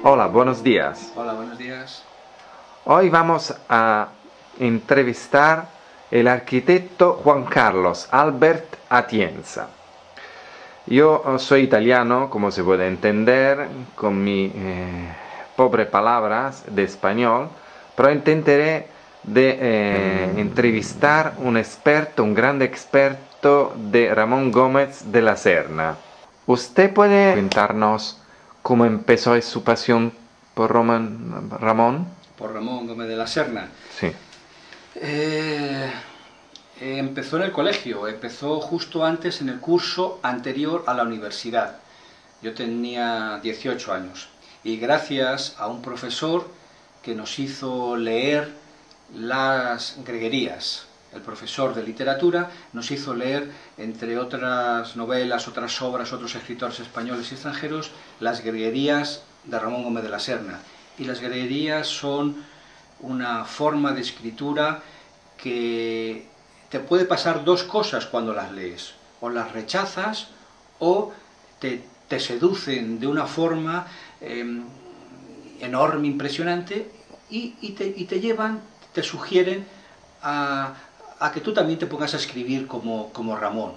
Hola, buenos días. Hola, buenos días. Hoy vamos a entrevistar el arquitecto Juan Carlos Albert Atienza. Yo soy italiano, como se puede entender, con mi pobre palabras de español, pero intentaré de entrevistar un experto, un gran experto de Ramón Gómez de la Serna. ¿Usted puede contarnos cómo empezó su pasión por Ramón? Por Ramón Gómez de la Serna. Sí. Empezó en el colegio, empezó justo antes, en el curso anterior a la universidad. Yo tenía 18 años y gracias a un profesor que nos hizo leer las greguerías, el profesor de literatura nos hizo leer, entre otras novelas, otras obras, otros escritores españoles y extranjeros, las greguerías de Ramón Gómez de la Serna. Y las greguerías son una forma de escritura que te puede pasar dos cosas cuando las lees: o las rechazas o te seducen de una forma enorme, impresionante, y te llevan, te sugieren a que tú también te pongas a escribir como Ramón.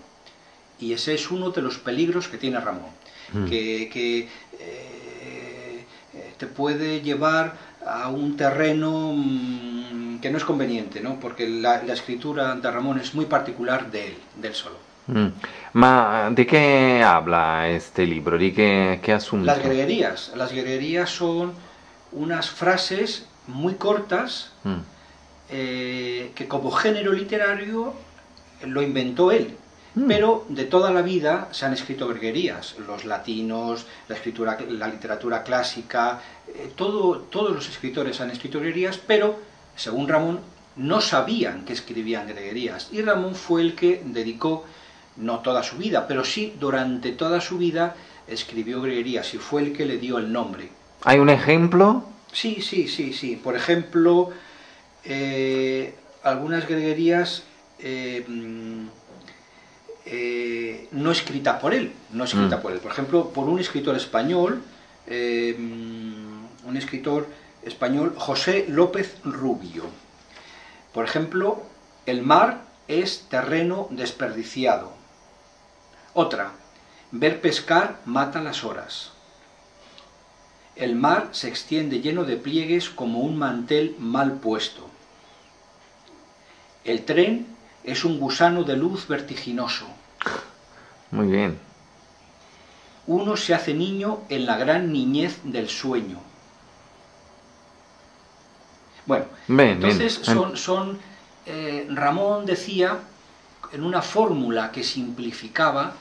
Y ese es uno de los peligros que tiene Ramón, que te puede llevar a un terreno que no es conveniente, ¿no? Porque la escritura de Ramón es muy particular de él solo. Ma ¿de qué habla este libro? ¿De qué asunto? Las greguerías son unas frases muy cortas que como género literario lo inventó él. Pero de toda la vida se han escrito greguerías, los latinos, la literatura clásica, todos los escritores han escrito greguerías, pero, según Ramón, no sabían que escribían greguerías. Y Ramón fue el que dedicó, no toda su vida, pero sí durante toda su vida escribió greguerías y fue el que le dio el nombre. ¿Hay un ejemplo? Sí. Por ejemplo, algunas greguerías no escrita por él, Por ejemplo, por un escritor español, José López Rubio. Por ejemplo, el mar es terreno desperdiciado. Otra, ver pescar mata las horas. El mar se extiende lleno de pliegues como un mantel mal puesto. El tren es un gusano de luz vertiginoso. Muy bien. Uno se hace niño en la gran niñez del sueño. Bueno, entonces Ramón decía, en una fórmula que simplificaba,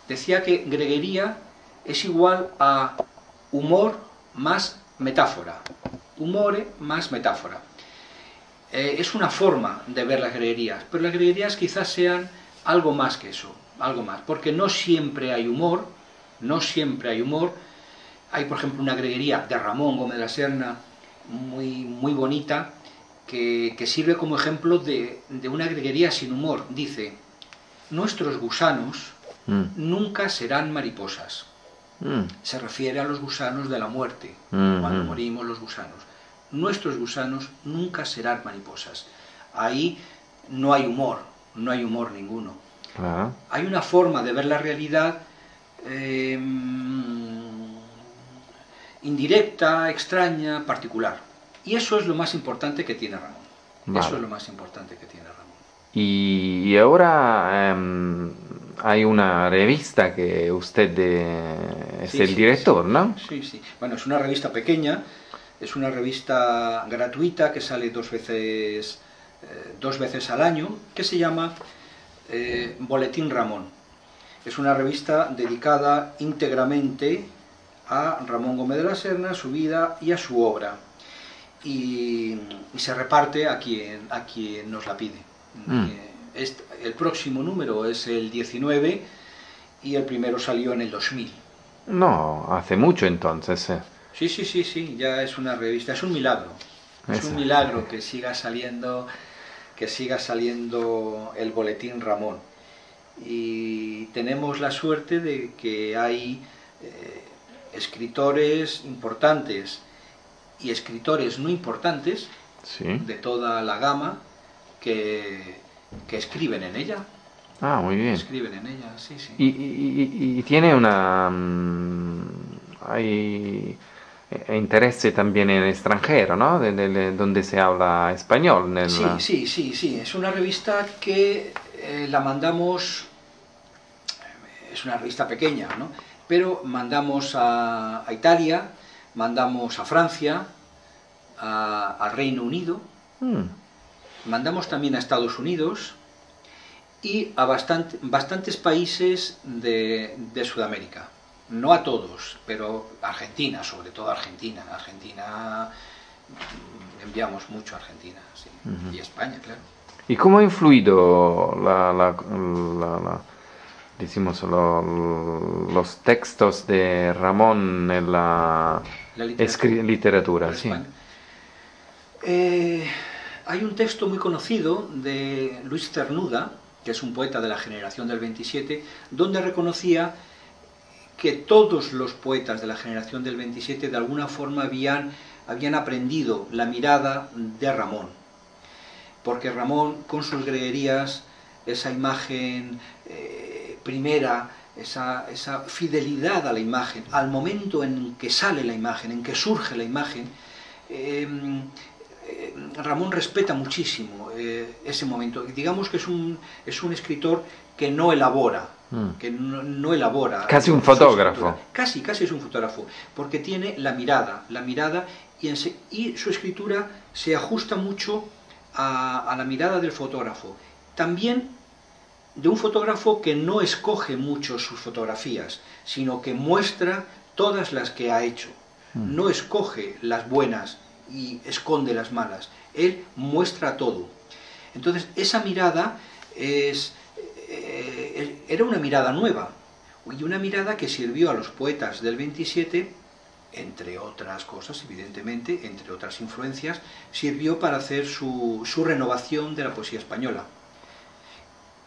decía que greguería es igual a humor más metáfora. Humore más metáfora. Es una forma de ver las greguerías, pero las greguerías quizás sean algo más que eso, algo más, porque no siempre hay humor, Hay, por ejemplo, una greguería de Ramón Gómez de la Serna muy bonita, que sirve como ejemplo de una greguería sin humor. Dice: nuestros gusanos nunca serán mariposas. Se refiere a los gusanos de la muerte, cuando morimos los gusanos. Nuestros gusanos nunca serán mariposas. Ahí no hay humor ninguno. Hay una forma de ver la realidad indirecta, extraña, particular. Y eso es lo más importante que tiene Ramón. Eso es lo más importante que tiene Ramón. Y ahora hay una revista que usted es el director, ¿no? Sí. Bueno, es una revista pequeña, es una revista gratuita que sale dos veces al año, que se llama Boletín Ramón. Es una revista dedicada íntegramente a Ramón Gómez de la Serna, a su vida y a su obra. Y se reparte a quien nos la pide. El próximo número es el 19 y el primero salió en el 2000. No, hace mucho entonces. Sí, ya es una revista, es un milagro. Es un milagro que siga saliendo el Boletín Ramón. Y tenemos la suerte de que hay escritores importantes y escritores no importantes, Sí. de toda la gama que escriben en ella. Ah, muy bien. Escriben en ella, sí, sí. Y tiene una... hay interés también en extranjero, ¿no? Donde se habla español. Sí. Es una revista que la mandamos... Es una revista pequeña, ¿no? Pero mandamos a Italia, mandamos a Francia, al Reino Unido, mandamos también a Estados Unidos y a bastantes países de Sudamérica. No a todos, pero Argentina, sobre todo Argentina. Argentina, enviamos mucho a Argentina, sí. Y España, claro. ¿Y cómo ha influido decimos, los textos de Ramón en la literatura? Sí. Hay un texto muy conocido de Luis Cernuda, que es un poeta de la generación del 27, donde reconocía que todos los poetas de la generación del 27 de alguna forma habían aprendido la mirada de Ramón. Porque Ramón, con sus greguerías, esa imagen primera, esa fidelidad a la imagen, al momento en que sale la imagen, en que surge la imagen, Ramón respeta muchísimo ese momento. Digamos que es un escritor que no elabora, que no elabora. Casi un fotógrafo. Casi es un fotógrafo, porque tiene la mirada y su escritura se ajusta mucho a la mirada del fotógrafo. También de un fotógrafo que no escoge mucho sus fotografías, sino que muestra todas las que ha hecho. No escoge las buenas y esconde las malas. Él muestra todo. Entonces, esa mirada era una mirada nueva, y una mirada que sirvió a los poetas del 27, entre otras cosas, evidentemente, entre otras influencias, sirvió para hacer su renovación de la poesía española.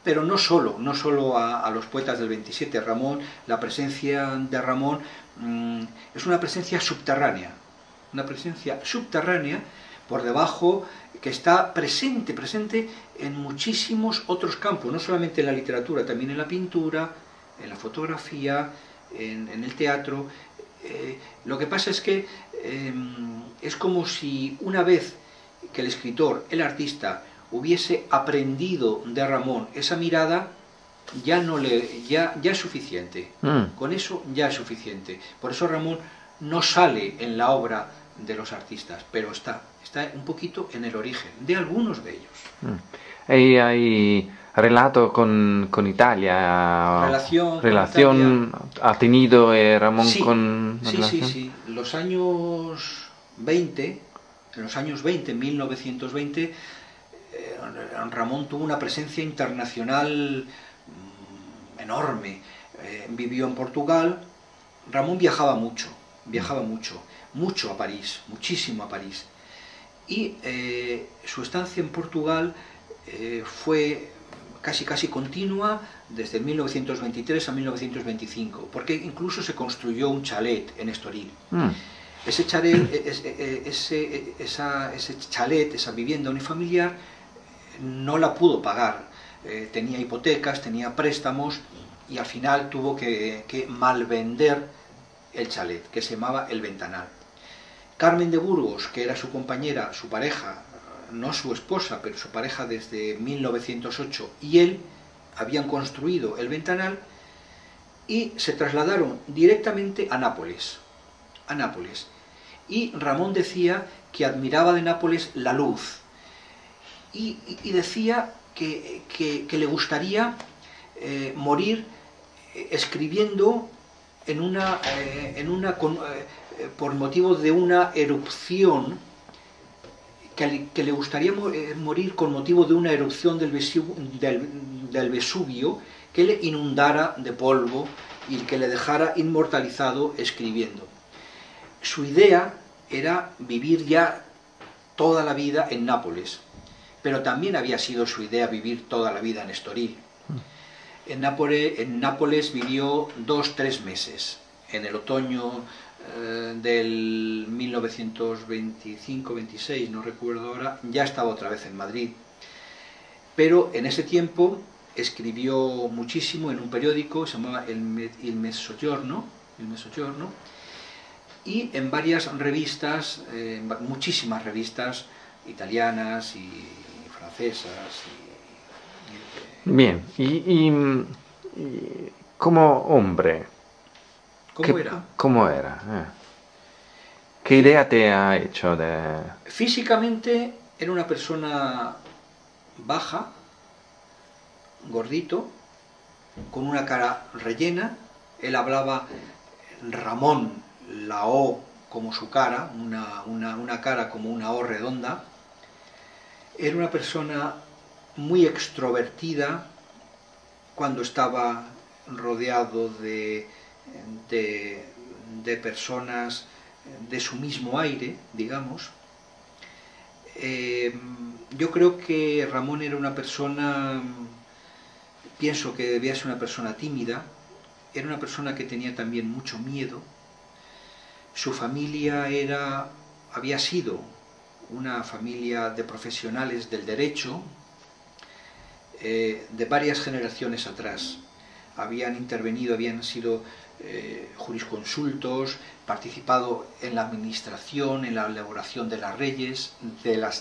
Pero no solo a los poetas del 27. Ramón, la presencia de Ramón es una presencia subterránea por debajo, que está presente en muchísimos otros campos, no solamente en la literatura, también en la pintura, en la fotografía, en el teatro. Lo que pasa es que es como si una vez que el escritor, el artista, hubiese aprendido de Ramón esa mirada, ya es suficiente. Con eso ya es suficiente. Por eso Ramón no sale en la obra de los artistas, pero está un poquito en el origen de algunos de ellos. ¿Y hay relato con Italia? ¿Relación ha tenido Ramón con relación? Sí. Los años 20, en 1920, Ramón tuvo una presencia internacional enorme. Vivió en Portugal. Ramón viajaba mucho a París, muchísimo a París. Y su estancia en Portugal fue casi continua desde 1923 a 1925, porque incluso se construyó un chalet en Estoril. Ese chalet, esa vivienda unifamiliar, no la pudo pagar. Tenía hipotecas, tenía préstamos, y al final tuvo que malvender el chalet, que se llamaba El Ventanal. Carmen de Burgos, que era su compañera, su pareja, no su esposa, pero su pareja desde 1908, y él habían construido El Ventanal y se trasladaron directamente a Nápoles. Y Ramón decía que admiraba de Nápoles la luz, y decía que le gustaría morir escribiendo por motivo de una erupción, que le gustaría morir con motivo de una erupción del Vesubio que le inundara de polvo y que le dejara inmortalizado escribiendo. Su idea era vivir ya toda la vida en Nápoles, pero también había sido su idea vivir toda la vida en Estoril. En Nápoles vivió 2-3 meses. en el otoño del 1925-26, no recuerdo ahora, ya estaba otra vez en Madrid. Pero en ese tiempo escribió muchísimo en un periódico, se llamaba El Mezzogiorno, y en varias revistas, muchísimas revistas italianas y francesas. Bien, y como hombre, ¿Cómo era? ¿Cómo era? ¿Qué idea te ha hecho de...? Físicamente era una persona baja, gordito, con una cara rellena. Él hablaba Ramón, la O como su cara, una cara como una O redonda. Era una persona muy extrovertida cuando estaba rodeado de personas de su mismo aire, digamos. Yo creo que Ramón era una persona, pienso que debía ser una persona tímida, era una persona que tenía también mucho miedo. Su familia había sido una familia de profesionales del derecho de varias generaciones atrás. Habían intervenido, habían sido jurisconsultos, participado en la administración, en la elaboración de las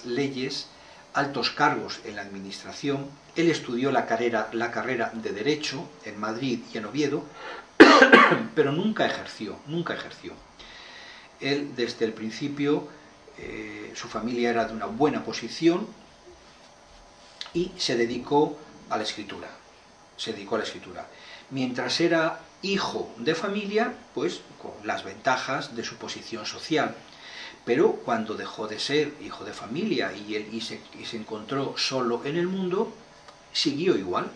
leyes, altos cargos en la administración. Él estudió la carrera de Derecho en Madrid y en Oviedo, pero nunca ejerció. Él, desde el principio, su familia era de una buena posición y se dedicó a la escritura. Mientras era hijo de familia, pues con las ventajas de su posición social. Pero cuando dejó de ser hijo de familia y se encontró solo en el mundo, siguió igual.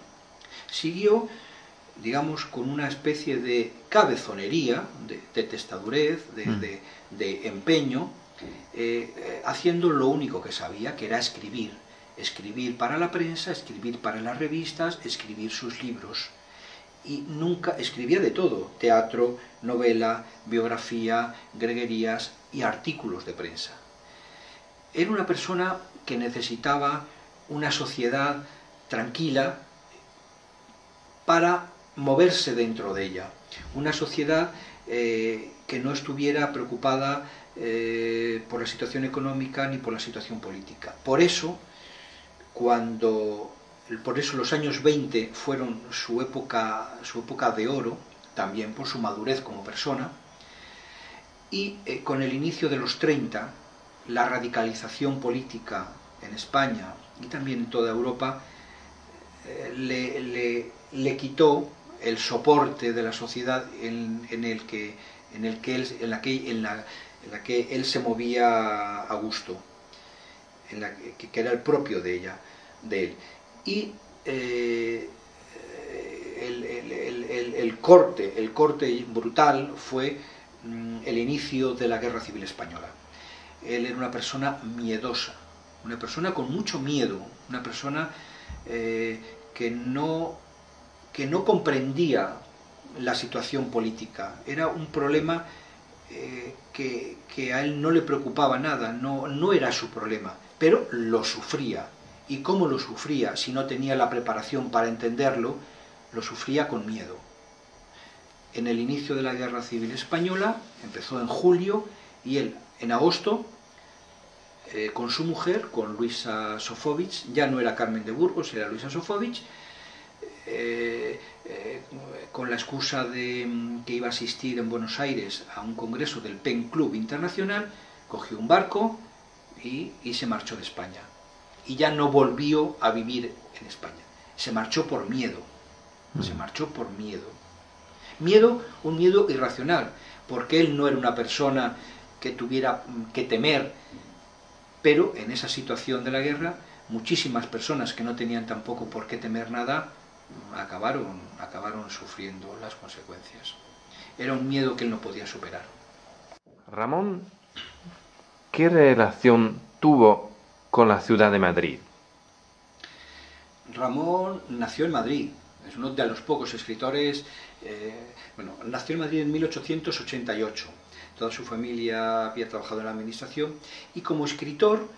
Siguió, digamos, con una especie de cabezonería, de testadurez, de empeño, haciendo lo único que sabía, que era escribir. Escribir para la prensa, escribir para las revistas, escribir sus libros. Y nunca escribía de todo: teatro, novela, biografía, greguerías y artículos de prensa. Era una persona que necesitaba una sociedad tranquila para moverse dentro de ella, una sociedad que no estuviera preocupada por la situación económica ni por la situación política. Por eso los años 20 fueron su época de oro, también por su madurez como persona, y con el inicio de los 30, la radicalización política en España y también en toda Europa le quitó el soporte de la sociedad en la que él se movía a gusto, que era el propio de él. Y el corte brutal fue el inicio de la Guerra Civil Española. Él era una persona miedosa, una persona con mucho miedo, una persona que no comprendía la situación política. Era un problema que a él no le preocupaba nada, no era su problema, pero lo sufría. ¿Y cómo lo sufría? Si no tenía la preparación para entenderlo, lo sufría con miedo. En el inicio de la Guerra Civil Española, empezó en julio, y él en agosto, con su mujer, con Luisa Sofovich, ya no era Carmen de Burgos, era Luisa Sofovich, con la excusa de que iba a asistir en Buenos Aires a un congreso del Pen Club Internacional, cogió un barco y se marchó de España. Y ya no volvió a vivir en España. Se marchó por miedo. Un miedo irracional, porque él no era una persona que tuviera que temer, pero en esa situación de la guerra, muchísimas personas que no tenían tampoco por qué temer nada, acabaron sufriendo las consecuencias. Era un miedo que él no podía superar. Ramón, ¿qué relación tuvo con la ciudad de Madrid? Ramón nació en Madrid. es uno de los pocos escritores. Bueno, nació en Madrid en 1888, toda su familia había trabajado en la administración, y como escritor,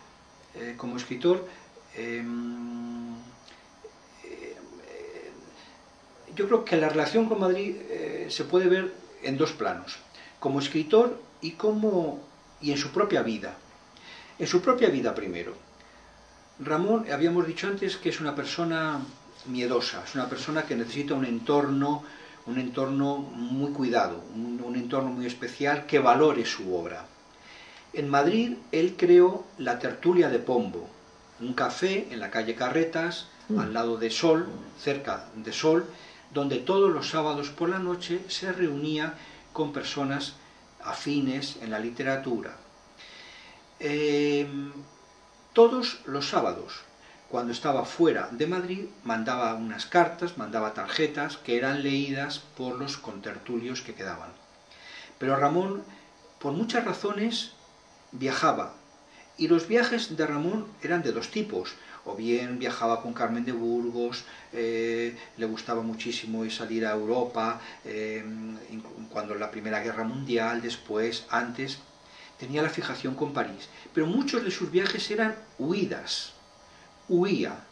yo creo que la relación con Madrid se puede ver en dos planos, como escritor y en su propia vida. En su propia vida primero. Ramón, habíamos dicho antes que es una persona miedosa, es una persona que necesita un entorno muy cuidado, un entorno muy especial que valore su obra. En Madrid él creó la Tertulia de Pombo, un café en la calle Carretas, al lado de Sol, cerca de Sol, donde todos los sábados por la noche se reunía con personas afines en la literatura. Todos los sábados, cuando estaba fuera de Madrid, mandaba unas cartas, mandaba tarjetas que eran leídas por los contertulios que quedaban. Pero Ramón, por muchas razones, viajaba, y los viajes de Ramón eran de dos tipos. O bien viajaba con Carmen de Burgos, le gustaba muchísimo salir a Europa, cuando la Primera Guerra Mundial, después, antes, tenía la fijación con París. Pero muchos de sus viajes eran huidas. Huía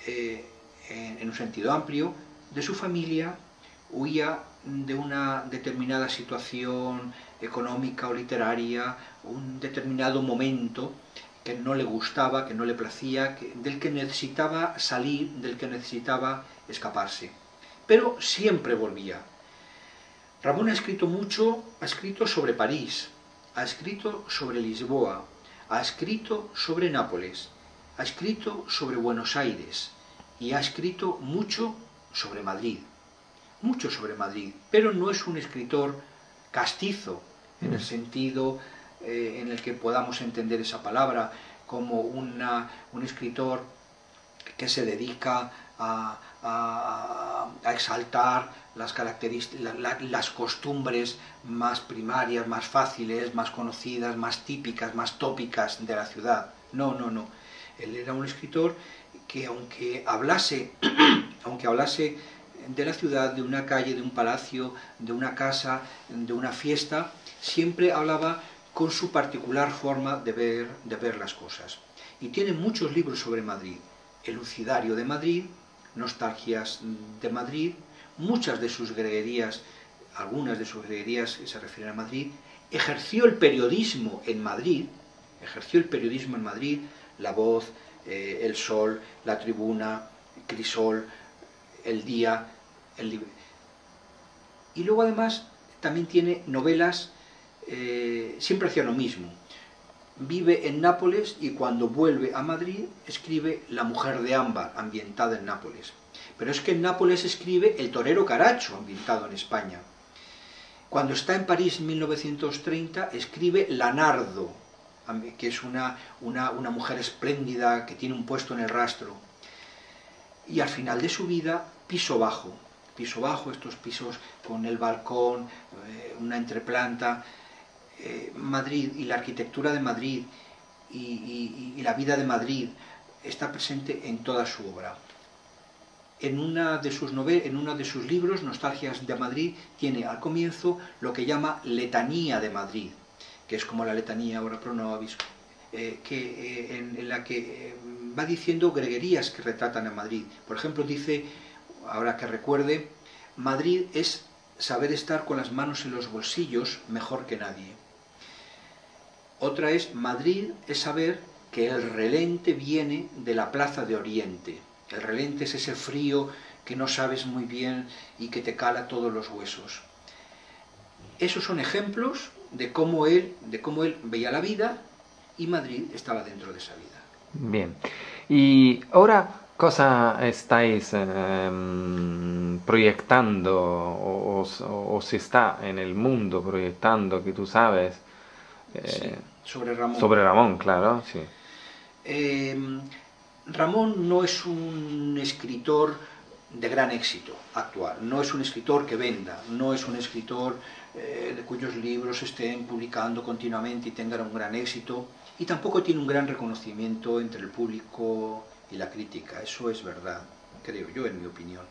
en un sentido amplio de su familia, huía de una determinada situación económica o literaria, un determinado momento que no le gustaba, que no le placía, del que necesitaba salir, del que necesitaba escaparse. Pero siempre volvía. Ramón ha escrito mucho, ha escrito sobre París, ha escrito sobre Lisboa, ha escrito sobre Nápoles, ha escrito sobre Buenos Aires y ha escrito mucho sobre Madrid, pero no es un escritor castizo en el sentido en el que podamos entender esa palabra, como un escritor que se dedica a exaltar las características, las costumbres más primarias, más fáciles, más conocidas, más típicas, más tópicas de la ciudad. No. Él era un escritor que aunque hablase de la ciudad, de una calle, de un palacio, de una casa, de una fiesta, siempre hablaba con su particular forma de ver las cosas. Y tiene muchos libros sobre Madrid. El Lucidario de Madrid, Nostalgias de Madrid, muchas de sus greguerías, algunas de sus greguerías se refieren a Madrid. Ejerció el periodismo en Madrid, La Voz, El Sol, La Tribuna, Crisol, El Día, y luego además también tiene novelas. Siempre hacía lo mismo. Vive en Nápoles y cuando vuelve a Madrid escribe La Mujer de Ámbar, ambientada en Nápoles. Pero es que en Nápoles escribe El Torero Caracho, ambientado en España. Cuando está en París en 1930 escribe La Nardo, que es una mujer espléndida que tiene un puesto en el rastro. Y al final de su vida, Piso Bajo, estos pisos con el balcón, una entreplanta. Madrid y la arquitectura de Madrid y la vida de Madrid está presente en toda su obra. En una de sus libros, Nostalgias de Madrid, tiene al comienzo lo que llama Letanía de Madrid, que es como la letanía ora pro nobis, en la que va diciendo greguerías que retratan a Madrid. Por ejemplo, dice, ahora que recuerde, Madrid es saber estar con las manos en los bolsillos mejor que nadie. Otra es, Madrid es saber que el relente viene de la Plaza de Oriente. El relente es ese frío que no sabes muy bien y que te cala todos los huesos. Esos son ejemplos de cómo él veía la vida, y Madrid estaba dentro de esa vida. Bien. Y ahora, ¿cosa estáis proyectando o se está en el mundo proyectando que tú sabes? Sí, sobre Ramón. Sobre Ramón, claro, sí. Ramón no es un escritor de gran éxito actual, no es un escritor que venda, no es un escritor de cuyos libros estén publicando continuamente y tengan un gran éxito, y tampoco tiene un gran reconocimiento entre el público y la crítica, eso es verdad. creo yo, en mi opinión.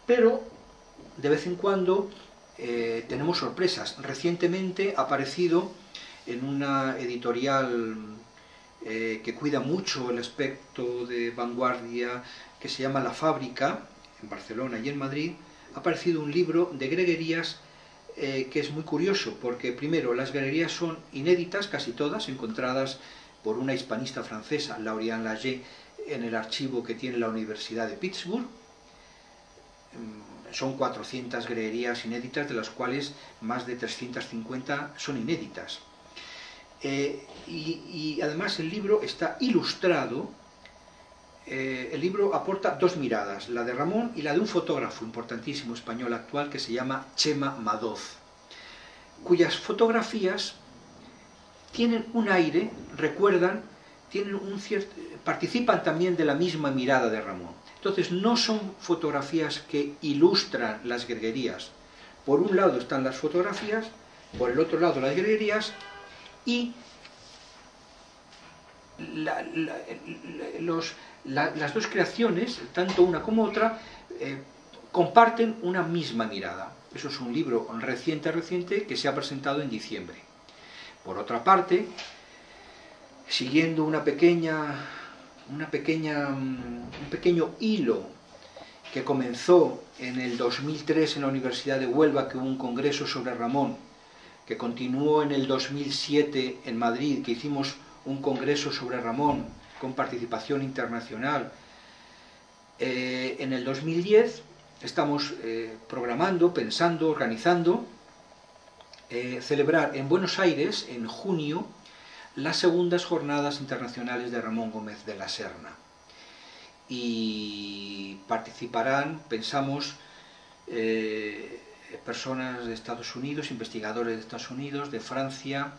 Pero de vez en cuando tenemos sorpresas. Recientemente ha aparecido en una editorial que cuida mucho el aspecto de vanguardia, que se llama La Fábrica, en Barcelona y en Madrid, ha aparecido un libro de greguerías que es muy curioso, porque primero las greguerías son inéditas, casi todas, encontradas por una hispanista francesa, Lauriane Laget, en el archivo que tiene la Universidad de Pittsburgh. Son 400 greguerías inéditas, de las cuales más de 350 son inéditas. Y además el libro está ilustrado. El libro aporta dos miradas, la de Ramón y la de un fotógrafo importantísimo español actual que se llama Chema Madoz, cuyas fotografías tienen un aire, recuerdan, tienen un cierto, participan también de la misma mirada de Ramón. Entonces no son fotografías que ilustran las greguerías. Por un lado están las fotografías, por el otro lado las greguerías, y las dos creaciones, tanto una como otra, comparten una misma mirada. Eso es un libro reciente que se ha presentado en diciembre. Por otra parte, siguiendo un pequeño hilo que comenzó en el 2003 en la Universidad de Huelva, que hubo un congreso sobre Ramón, que continuó en el 2007 en Madrid, que hicimos un congreso sobre Ramón con participación internacional. En el 2010 estamos programando, pensando, organizando celebrar en Buenos Aires, en junio, las segundas jornadas internacionales de Ramón Gómez de la Serna. Y participarán, pensamos, personas de Estados Unidos, investigadores de Estados Unidos, de Francia,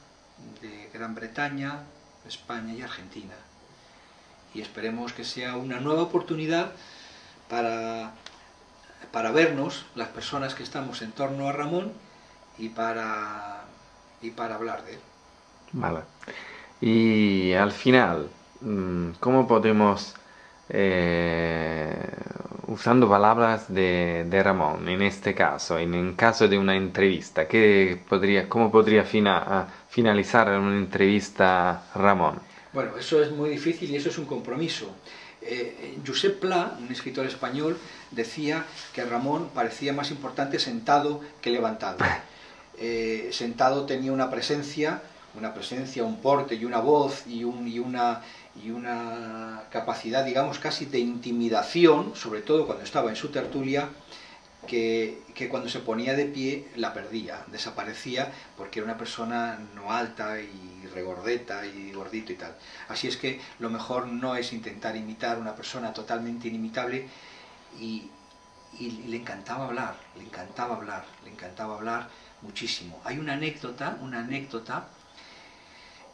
de Gran Bretaña, de España y Argentina. Y esperemos que sea una nueva oportunidad para vernos, las personas que estamos en torno a Ramón, y para hablar de él. Vale. Y al final, ¿cómo podemos, usando palabras de Ramón, en este caso, en caso de una entrevista, cómo podría finalizar una entrevista Ramón? Bueno, eso es muy difícil y eso es un compromiso. Josep Pla, un escritor español, decía que Ramón parecía más importante sentado que levantado. Sentado tenía una presencia, un porte y una voz y una capacidad, digamos, casi de intimidación, sobre todo cuando estaba en su tertulia, que cuando se ponía de pie la perdía, desaparecía, porque era una persona no alta y regordeta y gordito y tal. Así es que lo mejor no es intentar imitar a una persona totalmente inimitable, y le encantaba hablar, muchísimo. Hay una anécdota,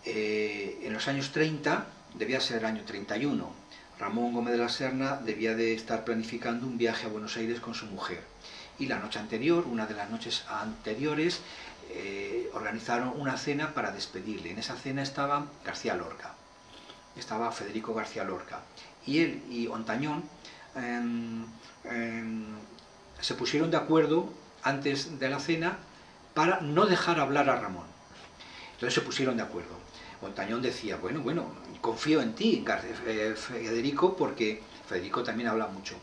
en los años 30, debía ser el año 31, Ramón Gómez de la Serna debía de estar planificando un viaje a Buenos Aires con su mujer. Y la noche anterior, una de las noches anteriores, organizaron una cena para despedirle. En esa cena estaba García Lorca, estaba Federico García Lorca. Y él y Ontañón se pusieron de acuerdo antes de la cena para no dejar hablar a Ramón. Entonces se pusieron de acuerdo. Ontañón decía, bueno, confío en ti, Federico, porque Federico también habla mucho.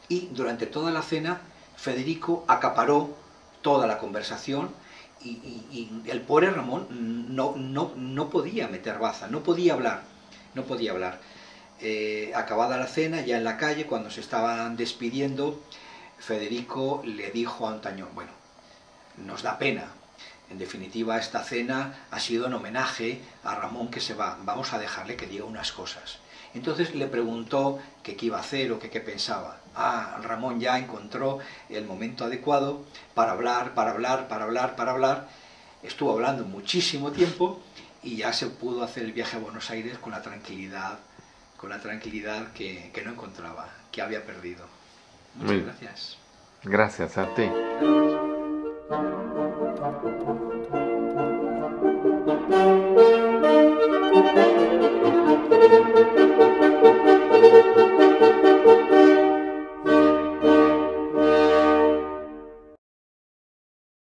Y durante toda la cena, Federico acaparó toda la conversación, y el pobre Ramón no podía meter baza, no podía hablar. Acabada la cena, ya en la calle, cuando se estaban despidiendo, Federico le dijo a Ontañón, bueno, nos da pena. En definitiva, esta cena ha sido en homenaje a Ramón, que se va. Vamos a dejarle que diga unas cosas. Entonces le preguntó qué iba a hacer o qué pensaba. Ramón ya encontró el momento adecuado para hablar. Estuvo hablando muchísimo tiempo y ya se pudo hacer el viaje a Buenos Aires con la tranquilidad que no encontraba, que había perdido. Muchas gracias. Gracias a ti.